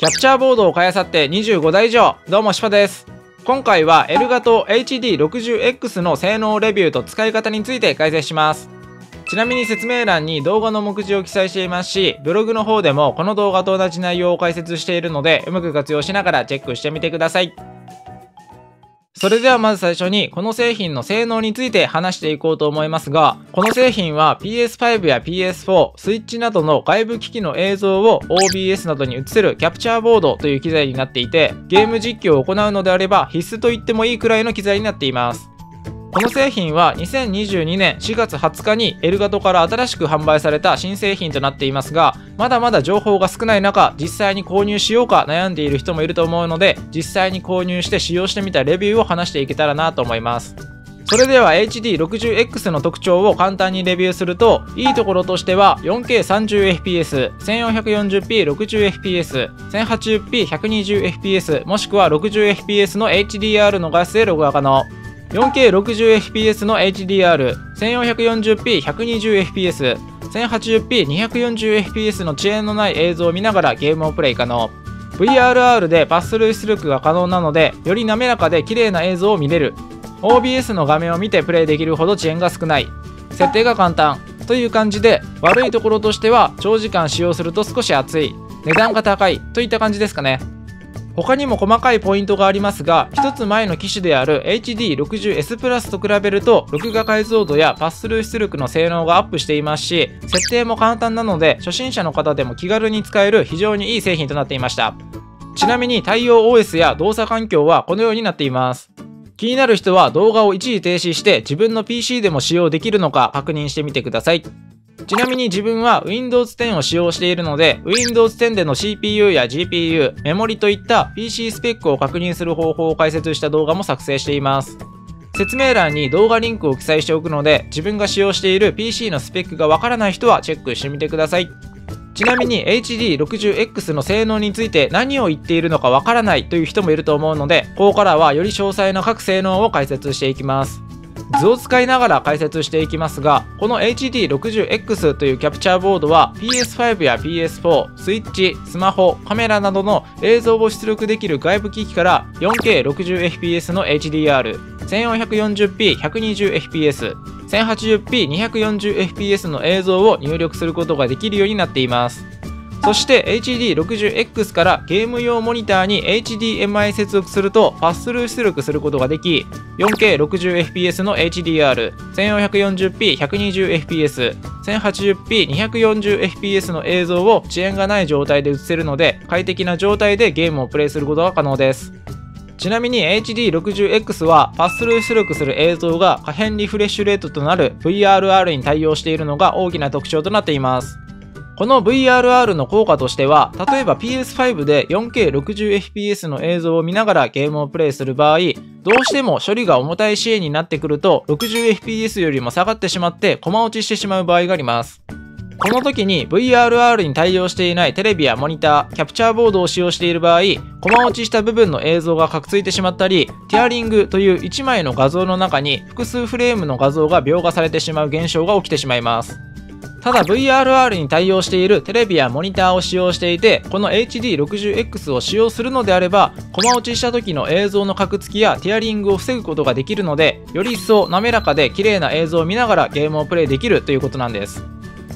キャプチャーボードを買い漁って25台以上。どうもしぱです。今回はエルガト HD60X の性能レビューと使い方について解説します。ちなみに説明欄に動画の目次を記載していますし、ブログの方でもこの動画と同じ内容を解説しているので、うまく活用しながらチェックしてみてください。それではまず最初にこの製品の性能について話していこうと思いますが、この製品は PS5 や PS4、スイッチなどの外部機器の映像を OBS などに映せるキャプチャーボードという機材になっていて、ゲーム実況を行うのであれば必須と言ってもいいくらいの機材になっています。この製品は2022年4月20日にエルガトから新しく販売された新製品となっていますが、まだまだ情報が少ない中、実際に購入しようか悩んでいる人もいると思うので、実際に購入して使用してみたレビューを話していけたらなと思います。それでは HD60X の特徴を簡単にレビューすると、いいところとしては 4K30fps、1440p60fps、1080p120fps もしくは 60fps の HDR の画質で録画可能。4K60fps の HDR、1440p120fps、1080p240fps の遅延のない映像を見ながらゲームをプレイ可能。VRR でパススルー出力が可能なので、より滑らかで綺麗な映像を見れる。OBS の画面を見てプレイできるほど遅延が少ない。設定が簡単。という感じで、悪いところとしては長時間使用すると少し熱い。値段が高い。といった感じですかね。他にも細かいポイントがありますが、一つ前の機種である HD60S プラスと比べると録画解像度やパススルー出力の性能がアップしていますし、設定も簡単なので初心者の方でも気軽に使える非常にいい製品となっていました。ちなみに対応 OS や動作環境はこのようになっています。気になる人は動画を一時停止して自分の PC でも使用できるのか確認してみてください。ちなみに自分は Windows 10を使用しているので、Windows 10での CPU や GPU、メモリといった PC スペックを確認する方法を解説した動画も作成しています。説明欄に動画リンクを記載しておくので、自分が使用している PC のスペックがわからない人はチェックしてみてください。ちなみに HD60X の性能について何を言っているのかわからないという人もいると思うので、ここからはより詳細な各性能を解説していきます。図を使いながら解説していきますが、この HD60X というキャプチャーボードは PS5 や PS4、スイッチ、スマホ、カメラなどの映像を出力できる外部機器から 4K60fps の HDR、1440p120fps、1080p240fps の映像を入力することができるようになっています。そして HD60X からゲーム用モニターに HDMI 接続するとパススルー出力することができ、4K60fps の HDR、1440p120fps、1080p240fps の映像を遅延がない状態で映せるので、快適な状態でゲームをプレイすることが可能です。ちなみに HD60X はパススルー出力する映像が可変リフレッシュレートとなる VRR に対応しているのが大きな特徴となっています。この VRR の効果としては、例えば PS5 で 4K60fps の映像を見ながらゲームをプレイする場合、どうしても処理が重たい支援になってくると 60fps よりも下がってしまってコマ落ちしてしまう場合があります。この時に VRR に対応していないテレビやモニター、キャプチャーボードを使用している場合、コマ落ちした部分の映像がかくついてしまったり、ティアリングという1枚の画像の中に複数フレームの画像が描画されてしまう現象が起きてしまいます。ただ VRR に対応しているテレビやモニターを使用していて、この HD60X を使用するのであれば、コマ落ちした時の映像のカクつきやティアリングを防ぐことができるので、より一層滑らかで綺麗な映像を見ながらゲームをプレイできるということなんです。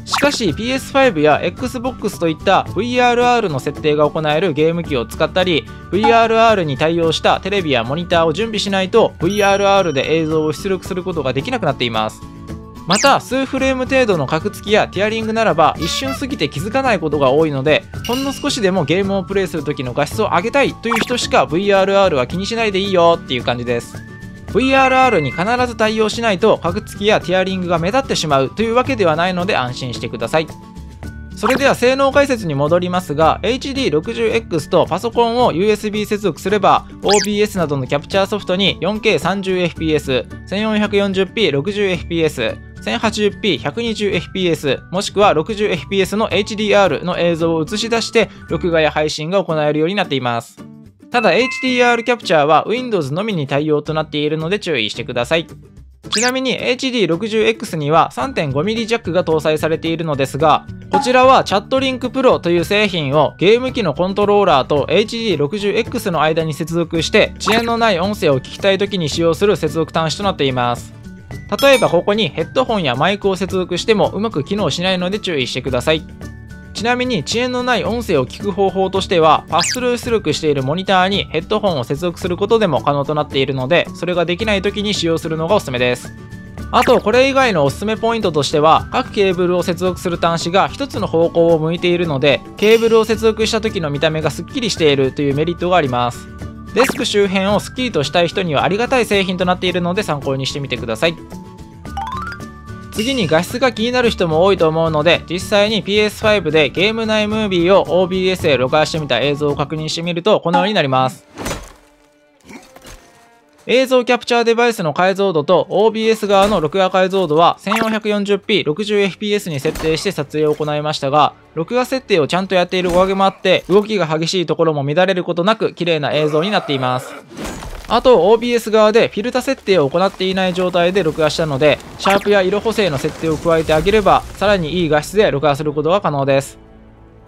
しかし PS5 や Xbox といった VRR の設定が行えるゲーム機を使ったり、VRR に対応したテレビやモニターを準備しないと VRR で映像を出力することができなくなっています。また数フレーム程度のカクつきやティアリングならば一瞬過ぎて気づかないことが多いので、ほんの少しでもゲームをプレイする時の画質を上げたいという人しか VRR は気にしないでいいよっていう感じです。VRR に必ず対応しないとカクつきやティアリングが目立ってしまうというわけではないので安心してください。それでは性能解説に戻りますが、 HD60X とパソコンを USB 接続すれば OBS などのキャプチャーソフトに 4K30fps、1440p60fps、1080p120fps もしくは 60fps の HDR の映像を映し出して録画や配信が行えるようになっています。ただ HDR キャプチャーは Windows のみに対応となっているので注意してください。ちなみに HD60X には 3.5mm ジャックが搭載されているのですが、こちらはチャットリンクプロという製品をゲーム機のコントローラーと HD60X の間に接続して遅延のない音声を聞きたい時に使用する接続端子となっています。例えばここにヘッドホンやマイクを接続してもうまく機能しないので注意してください。ちなみに遅延のない音声を聞く方法としては、パススルー出力しているモニターにヘッドホンを接続することでも可能となっているので、それができない時に使用するのがおすすめです。あとこれ以外のおすすめポイントとしては、各ケーブルを接続する端子が一つの方向を向いているので、ケーブルを接続した時の見た目がスッキリしているというメリットがあります。デスク周辺をスッキリとしたい人にはありがたい製品となっているので参考にしてみてください。次に画質が気になる人も多いと思うので、実際に PS5 でゲーム内ムービーを OBS で録画してみた映像を確認してみるとこのようになります。映像キャプチャーデバイスの解像度と OBS 側の録画解像度は 1440p60fps に設定して撮影を行いましたが、録画設定をちゃんとやっているおかげもあって動きが激しいところも乱れることなく綺麗な映像になっています。あと OBS 側でフィルタ設定を行っていない状態で録画したので、シャープや色補正の設定を加えてあげればさらにいい画質で録画することが可能です。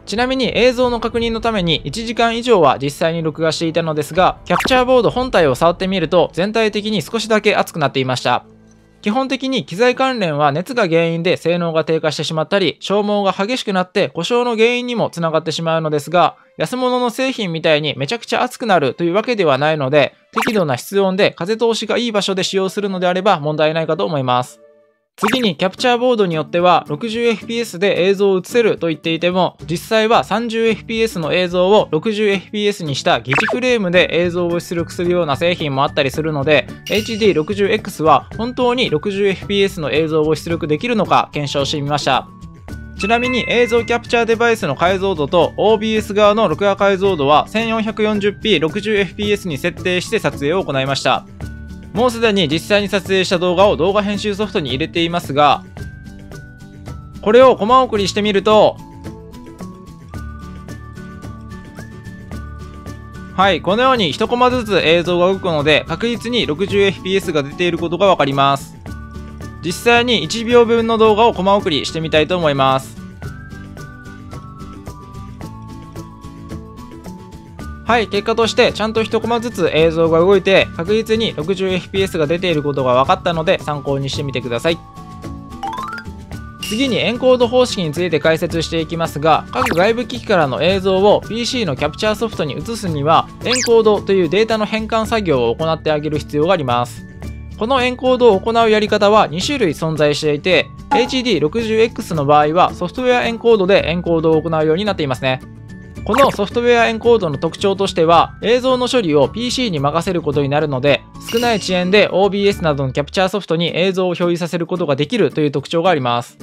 ちなみに映像の確認のために1時間以上は実際に録画していたのですが、キャプチャーボード本体を触ってみると全体的に少しだけ熱くなっていました。基本的に機材関連は熱が原因で性能が低下してしまったり、消耗が激しくなって故障の原因にもつながってしまうのですが、安物の製品みたいにめちゃくちゃ熱くなるというわけではないので、適度な室温で風通しがいい場所で使用するのであれば問題ないかと思います。次にキャプチャーボードによっては 60fps で映像を映せると言っていても、実際は 30fps の映像を 60fps にした疑似フレームで映像を出力するような製品もあったりするので、 HD60X は本当に 60fps の映像を出力できるのか検証してみました。ちなみに映像キャプチャーデバイスの解像度と OBS 側の録画解像度は 1440p60fps に設定して撮影を行いました。もうすでに実際に撮影した動画を動画編集ソフトに入れていますが、これをコマ送りしてみると、はい、このように1コマずつ映像が動くので確実に 60fps が出ていることがわかります。実際に1秒分の動画をコマ送りしてみたいと思います。はい、結果としてちゃんと1コマずつ映像が動いて確実に 60fps が出ていることが分かったので参考にしてみてください。次にエンコード方式について解説していきますが、各外部機器からの映像を PC のキャプチャーソフトに移すにはエンコードというデータの変換作業を行ってあげる必要があります。このエンコードを行うやり方は2種類存在していて、 HD60X の場合はソフトウェアエンコードでエンコードを行うようになっていますね。このソフトウェアエンコードの特徴としては、映像の処理を PC に任せることになるので、少ない遅延で OBS などのキャプチャーソフトに映像を表示させることができるという特徴があります。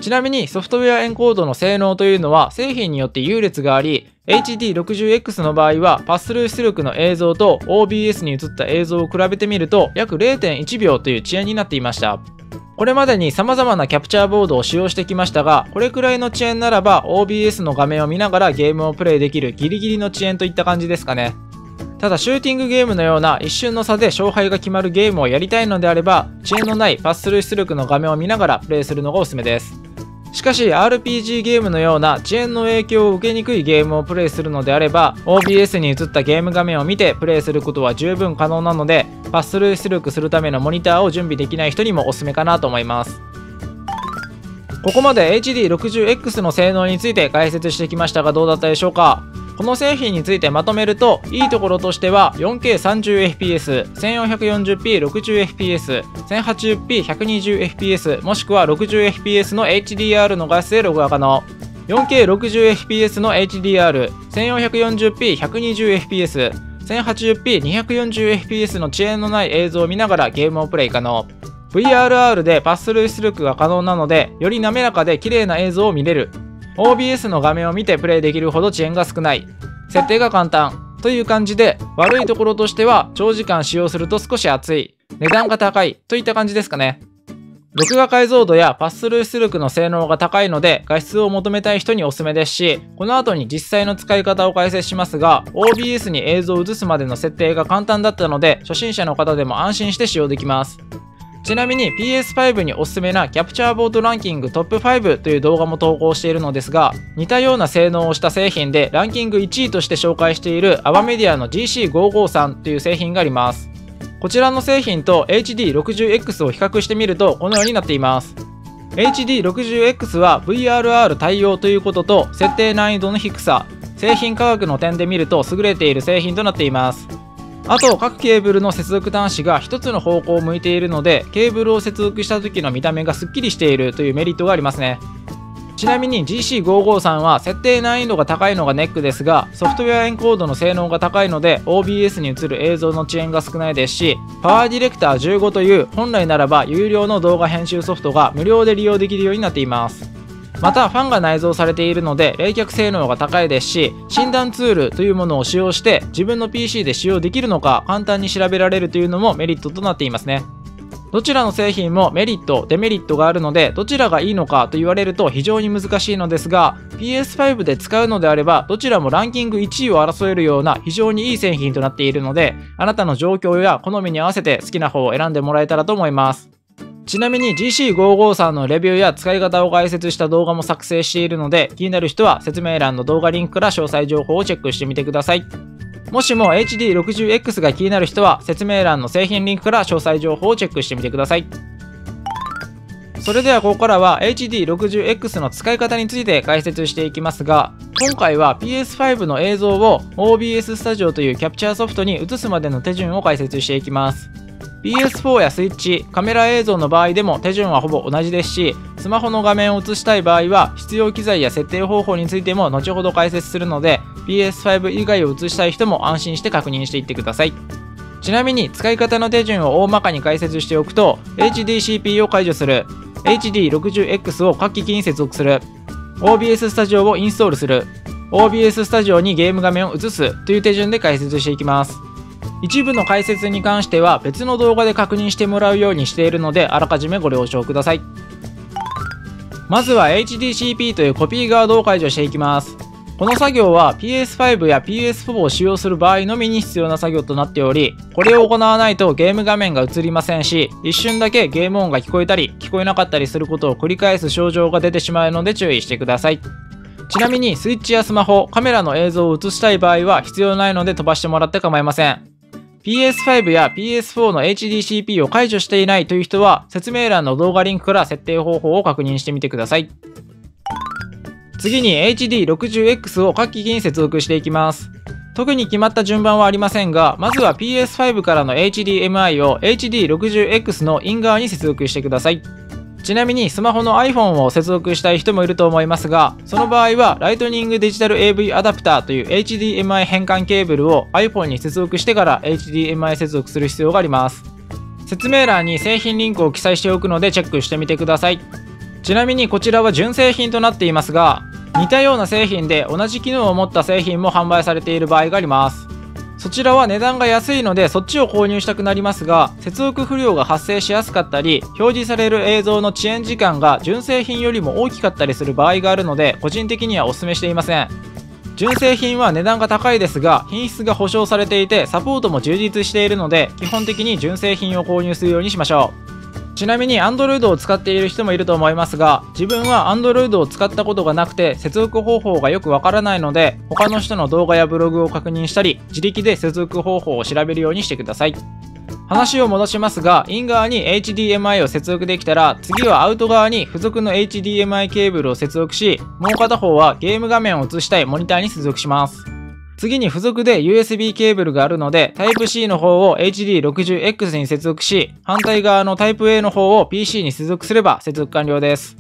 ちなみにソフトウェアエンコードの性能というのは製品によって優劣があり、 HD60X の場合はパススルー出力の映像と OBS に映った映像を比べてみると約 0.1 秒という遅延になっていました。これまでに様々なキャプチャーボードを使用してきましたが、これくらいの遅延ならば OBS の画面を見ながらゲームをプレイできるギリギリの遅延といった感じですかね。ただシューティングゲームのような一瞬の差で勝敗が決まるゲームをやりたいのであれば、遅延のないパススルー出力の画面を見ながらプレイするのがおすすめです。しかし RPG ゲームのような遅延の影響を受けにくいゲームをプレイするのであれば、 OBS に映ったゲーム画面を見てプレイすることは十分可能なので、パススルー出力するためのモニターを準備できない人にもおすすめかなと思います。ここまで HD60X の性能について解説してきましたがどうだったでしょうか。この製品についてまとめると、いいところとしては 4K30fps、1440p60fps、1080p120fps もしくは 60fps の HDR の画質で録画可能。4K60fps の HDR、1440p120fps、1080p240fps の遅延のない映像を見ながらゲームをプレイ可能。VRR でパススルー出力が可能なので、より滑らかで綺麗な映像を見れる。OBS の画面を見てプレイできるほど遅延が少ない。設定が簡単という感じで、悪いところとしては長時間使用すると少し熱い、値段が高いといった感じですかね。録画解像度やパススルー出力の性能が高いので画質を求めたい人におすすめですし、この後に実際の使い方を解説しますが、 OBS に映像を映すまでの設定が簡単だったので初心者の方でも安心して使用できます。ちなみに PS5 におすすめなキャプチャーボードランキングトップ5という動画も投稿しているのですが、似たような性能をした製品でランキング1位として紹介しているアバメディアの GC553 という製品があります。こちらの製品と HD60X を比較してみるとこのようになっています。HD60X は VRR 対応ということと設定難易度の低さ、製品価格の点で見ると優れている製品となっています。あと各ケーブルの接続端子が一つの方向を向いているので、ケーブルを接続した時の見た目がすっきりしているというメリットがありますね。ちなみに GC553 は設定難易度が高いのがネックですが、ソフトウェアエンコードの性能が高いので OBS に映る映像の遅延が少ないですし、パワーディレクター15という本来ならば有料の動画編集ソフトが無料で利用できるようになっています。またファンが内蔵されているので冷却性能が高いですし、診断ツールというものを使用して自分の PC で使用できるのか簡単に調べられるというのもメリットとなっていますね。どちらの製品もメリット、デメリットがあるので、どちらがいいのかと言われると非常に難しいのですが、PS5 で使うのであればどちらもランキング1位を争えるような非常にいい製品となっているので、あなたの状況や好みに合わせて好きな方を選んでもらえたらと思います。ちなみに GC553 のレビューや使い方を解説した動画も作成しているので、気になる人は説明欄の動画リンクから詳細情報をチェックしてみてください。もしも HD60X が気になる人は説明欄の製品リンクから詳細情報をチェックしてみてください。それではここからは HD60X の使い方について解説していきますが、今回は PS5 の映像を OBS Studio というキャプチャーソフトに移すまでの手順を解説していきます。PS4 やスイッチ、カメラ映像の場合でも手順はほぼ同じですし、スマホの画面を映したい場合は必要機材や設定方法についても後ほど解説するので、 PS5 以外を映したい人も安心して確認していってください。ちなみに使い方の手順を大まかに解説しておくと、 HDCP を解除する、 HD60X を各機器に接続する、 OBS Studio をインストールする、 OBS Studio にゲーム画面を移すという手順で解説していきます。一部の解説に関しては別の動画で確認してもらうようにしているので、あらかじめご了承ください。まずは HDCP というコピーガードを解除していきます。この作業は PS5 や PS4 を使用する場合のみに必要な作業となっており、これを行わないとゲーム画面が映りませんし、一瞬だけゲーム音が聞こえたり聞こえなかったりすることを繰り返す症状が出てしまうので注意してください。ちなみにスイッチやスマホ、カメラの映像を映したい場合は必要ないので飛ばしてもらって構いません。PS5 や PS4 の HDCP を解除していないという人は説明欄の動画リンクから設定方法を確認してみてください。次に HD60X を各機器に接続していきます。特に決まった順番はありませんが、まずは PS5 からの HDMI を HD60X のイン側に接続してください。ちなみにスマホの iPhone を接続したい人もいると思いますが、その場合はライトニングデジタル AV アダプターという HDMI 変換ケーブルを iPhone に接続してから HDMI 接続する必要があります。説明欄に製品リンクを記載しておくのでチェックしてみてください。ちなみにこちらは純正品となっていますが、似たような製品で同じ機能を持った製品も販売されている場合があります。そちらは値段が安いのでそっちを購入したくなりますが、接続不良が発生しやすかったり、表示される映像の遅延時間が純正品よりも大きかったりする場合があるので、個人的にはお勧めしていません。純正品は値段が高いですが品質が保証されていてサポートも充実しているので、基本的に純正品を購入するようにしましょう。ちなみに Android を使っている人もいると思いますが、自分は Android を使ったことがなくて接続方法がよくわからないので、他の人の動画やブログを確認したり自力で接続方法を調べるようにしてください。話を戻しますが、イン側に HDMI を接続できたら、次はアウト側に付属の HDMI ケーブルを接続し、もう片方はゲーム画面を映したいモニターに接続します。次に付属で USB ケーブルがあるので Type-C の方を HD60X に接続し、反対側の Type-A の方を PC に接続すれば接続完了です。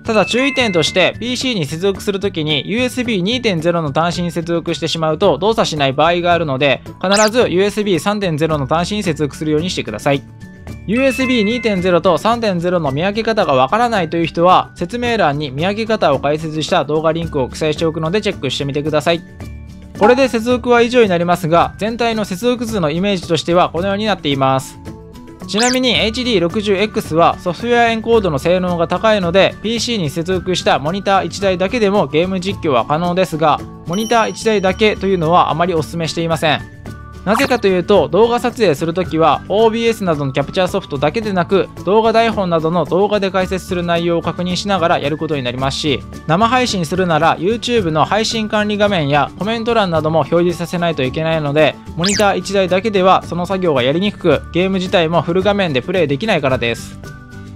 ただ注意点として PC に接続するときに USB2.0 の端子に接続してしまうと動作しない場合があるので、必ず USB3.0 の端子に接続するようにしてください。USB2.0 と 3.0 の見分け方がわからないという人は説明欄に見分け方を解説した動画リンクを記載しておくのでチェックしてみてください。これで接続は以上になりますが、全体の接続図のイメージとしてはこのようになっています。ちなみに HD60X はソフトウェアエンコードの性能が高いので PC に接続したモニター1台だけでもゲーム実況は可能ですが、モニター1台だけというのはあまりお勧めしていません。なぜかというと、動画撮影するときは OBS などのキャプチャーソフトだけでなく、動画台本などの動画で解説する内容を確認しながらやることになりますし、生配信するなら YouTube の配信管理画面やコメント欄なども表示させないといけないので、モニター1台だけではその作業がやりにくく、ゲーム自体もフル画面でプレイできないからです。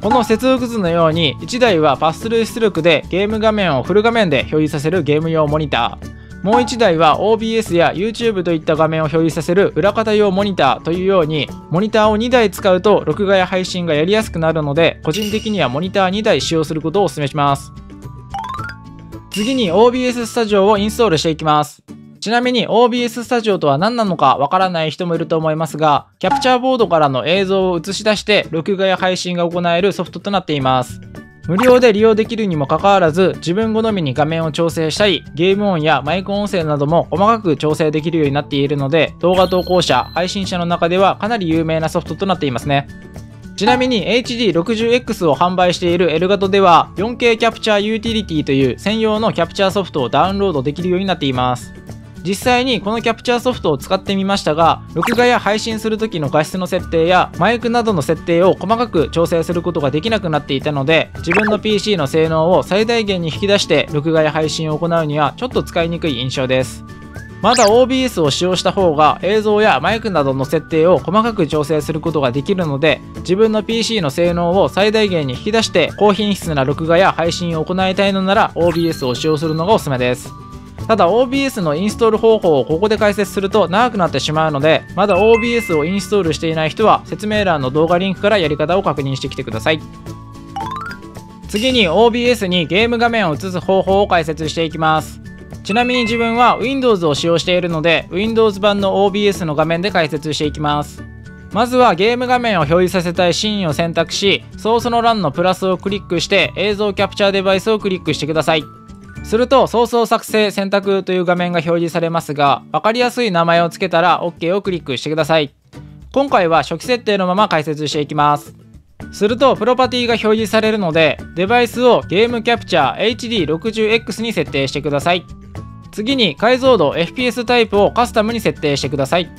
この接続図のように、1台はパススルー出力でゲーム画面をフル画面で表示させるゲーム用モニター、もう1台は OBS や YouTube といった画面を表示させる裏方用モニターというように、モニターを2台使うと録画や配信がやりやすくなるので、個人的にはモニター2台使用することをお勧めします。次に OBS スタジオをインストールしていきます。ちなみに OBS スタジオとは何なのかわからない人もいると思いますが、キャプチャーボードからの映像を映し出して録画や配信が行えるソフトとなっています。無料で利用できるにもかかわらず、自分好みに画面を調整したり、ゲーム音やマイク音声なども細かく調整できるようになっているので、動画投稿者、配信者の中ではかなり有名なソフトとなっていますね。ちなみに HD60X を販売しているエルガトでは 4K キャプチャーユーティリティという専用のキャプチャーソフトをダウンロードできるようになっています。実際にこのキャプチャーソフトを使ってみましたが、録画や配信する時の画質の設定やマイクなどの設定を細かく調整することができなくなっていたので、自分の PC の性能を最大限に引き出して録画や配信を行うにはちょっと使いにくい印象です。まだ OBS を使用した方が映像やマイクなどの設定を細かく調整することができるので、自分の PC の性能を最大限に引き出して高品質な録画や配信を行いたいのなら OBS を使用するのがおすすめです。ただ OBS のインストール方法をここで解説すると長くなってしまうので、まだ OBS をインストールしていない人は説明欄の動画リンクからやり方を確認してきてください。次に OBS にゲーム画面を映す方法を解説していきます。ちなみに自分は Windows を使用しているので Windows 版の OBS の画面で解説していきます。まずはゲーム画面を表示させたいシーンを選択し、ソースの欄のプラスをクリックして映像キャプチャーデバイスをクリックしてください。するとソースを作成選択という画面が表示されますが、分かりやすい名前を付けたら OK をクリックしてください。今回は初期設定のまま解説していきます。するとプロパティが表示されるので、デバイスをゲームキャプチャー HD60X に設定してください。次に解像度 FPS タイプをカスタムに設定してください。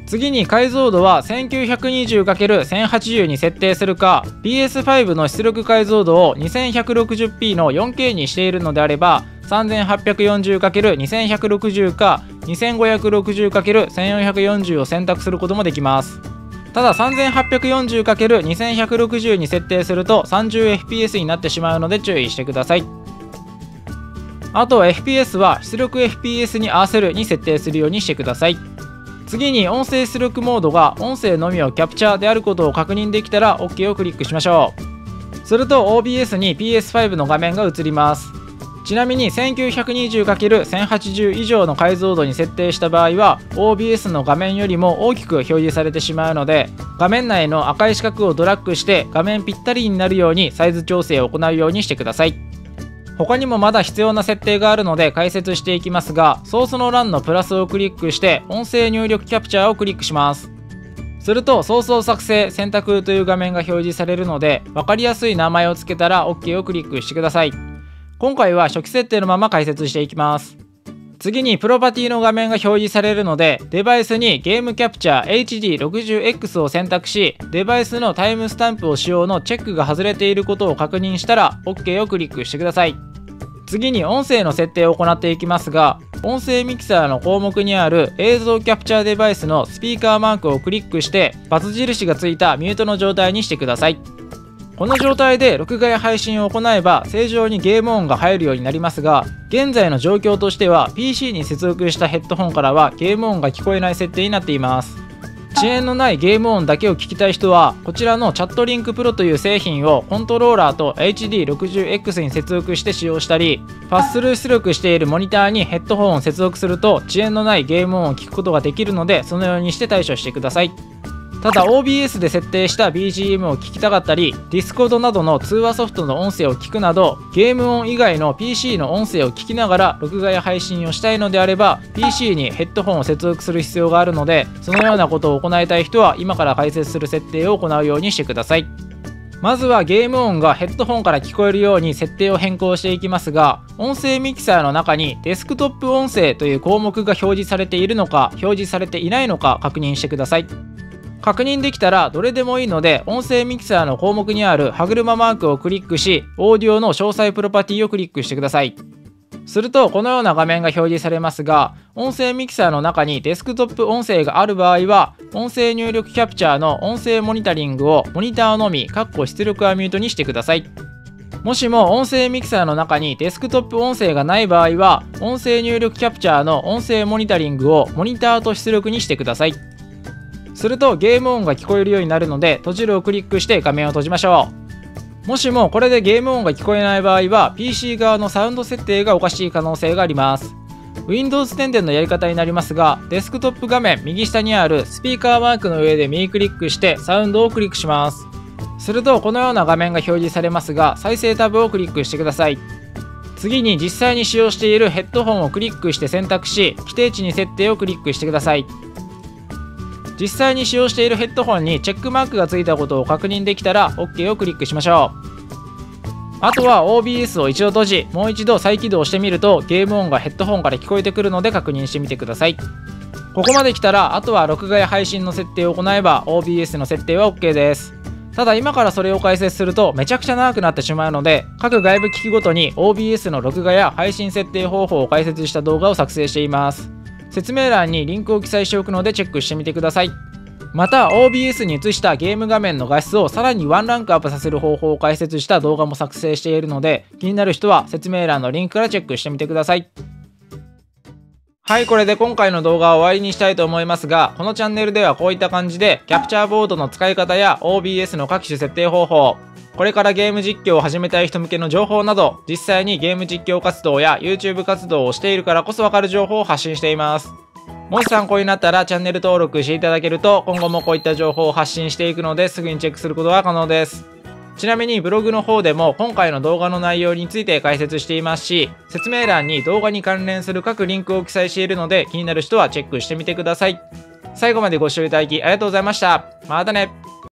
次に解像度は 1920×1080 に設定するか、 PS5 の出力解像度を 2160p の 4K にしているのであれば 3840×2160 か 2560×1440 を選択することもできます。ただ 3840×2160 に設定すると 30fps になってしまうので注意してください。あと FPS は出力 FPS に合わせるに設定するようにしてください。次に音声出力モードが音声のみをキャプチャーであることを確認できたら OK をクリックしましょう。すると OBS に PS5 の画面が映ります。ちなみに 1920×1080 以上の解像度に設定した場合は OBS の画面よりも大きく表示されてしまうので、画面内の赤い四角をドラッグして画面ぴったりになるようにサイズ調整を行うようにしてください。他にもまだ必要な設定があるので解説していきますが、ソースの欄のプラスをクリックして音声入力キャプチャーをクリックします。するとソースを作成選択という画面が表示されるので、分かりやすい名前を付けたら OK をクリックしてください。今回は初期設定のまま解説していきます。次にプロパティの画面が表示されるので、デバイスにゲームキャプチャー HD60X を選択し、デバイスのタイムスタンプを使用のチェックが外れていることを確認したら OK をクリックしてください。次に音声の設定を行っていきますが、音声ミキサーの項目にある映像キャプチャーデバイスのスピーカーマークをクリックして×印がついたミュートの状態にしてください。この状態で録画や配信を行えば正常にゲーム音が入るようになりますが、現在の状況としては PC に接続したヘッドホンからはゲーム音が聞こえない設定になっています。遅延のないゲーム音だけを聞きたい人は、こちらのチャットリンクプロという製品をコントローラーと HD60X に接続して使用したり、パススルー出力しているモニターにヘッドホンを接続すると遅延のないゲーム音を聞くことができるので、そのようにして対処してください。ただ OBS で設定した BGM を聞きたかったり、 Discord などの通話ソフトの音声を聞くなど、ゲーム音以外の PC の音声を聞きながら録画や配信をしたいのであれば PC にヘッドホンを接続する必要があるので、そのようなことを行いたい人は今から解説する設定を行うようにしてください。まずはゲーム音がヘッドホンから聞こえるように設定を変更していきますが、音声ミキサーの中にデスクトップ音声という項目が表示されているのか表示されていないのか確認してください。確認できたらどれでもいいので、音声ミキサーの項目にある歯車マークをクリックし、オーディオの詳細プロパティをクリックしてください。するとこのような画面が表示されますが、音声ミキサーの中にデスクトップ音声がある場合は、音声入力キャプチャーの音声モニタリングをモニターのみ出力はミュートにしてください。もしも音声ミキサーの中にデスクトップ音声がない場合は、音声入力キャプチャーの音声モニタリングをモニターと出力にしてください。するとゲーム音が聞こえるようになるので、閉じるをクリックして画面を閉じましょう。もしもこれでゲーム音が聞こえない場合は PC 側のサウンド設定がおかしい可能性があります。 Windows 10でのやり方になりますが、デスクトップ画面右下にあるスピーカーマークの上で右クリックしてサウンドをクリックします。するとこのような画面が表示されますが、再生タブをクリックしてください。次に実際に使用しているヘッドホンをクリックして選択し、規定値に設定をクリックしてください。実際に使用しているヘッドホンにチェックマークがついたことを確認できたら OK をクリックしましょう。あとは OBS を一度閉じ、もう一度再起動してみるとゲーム音がヘッドホンから聞こえてくるので確認してみてください。ここまで来たらあとは録画や配信の設定を行えば OBS の設定は OK です。ただ今からそれを解説するとめちゃくちゃ長くなってしまうので、各外部機器ごとに OBS の録画や配信設定方法を解説した動画を作成しています。説明欄にリンクを記載しておくのでチェックしてみてください。また OBS に移したゲーム画面の画質をさらにワンランクアップさせる方法を解説した動画も作成しているので、気になる人は説明欄のリンクからチェックしてみてください。はい、これで今回の動画は終わりにしたいと思いますが、このチャンネルではこういった感じでキャプチャーボードの使い方や OBS の各種設定方法、これからゲーム実況を始めたい人向けの情報など、実際にゲーム実況活動や YouTube 活動をしているからこそわかる情報を発信しています。もし参考になったらチャンネル登録していただけると、今後もこういった情報を発信していくのですぐにチェックすることが可能です。ちなみにブログの方でも今回の動画の内容について解説していますし、説明欄に動画に関連する各リンクを記載しているので、気になる人はチェックしてみてください。最後までご視聴いただきありがとうございました。またね。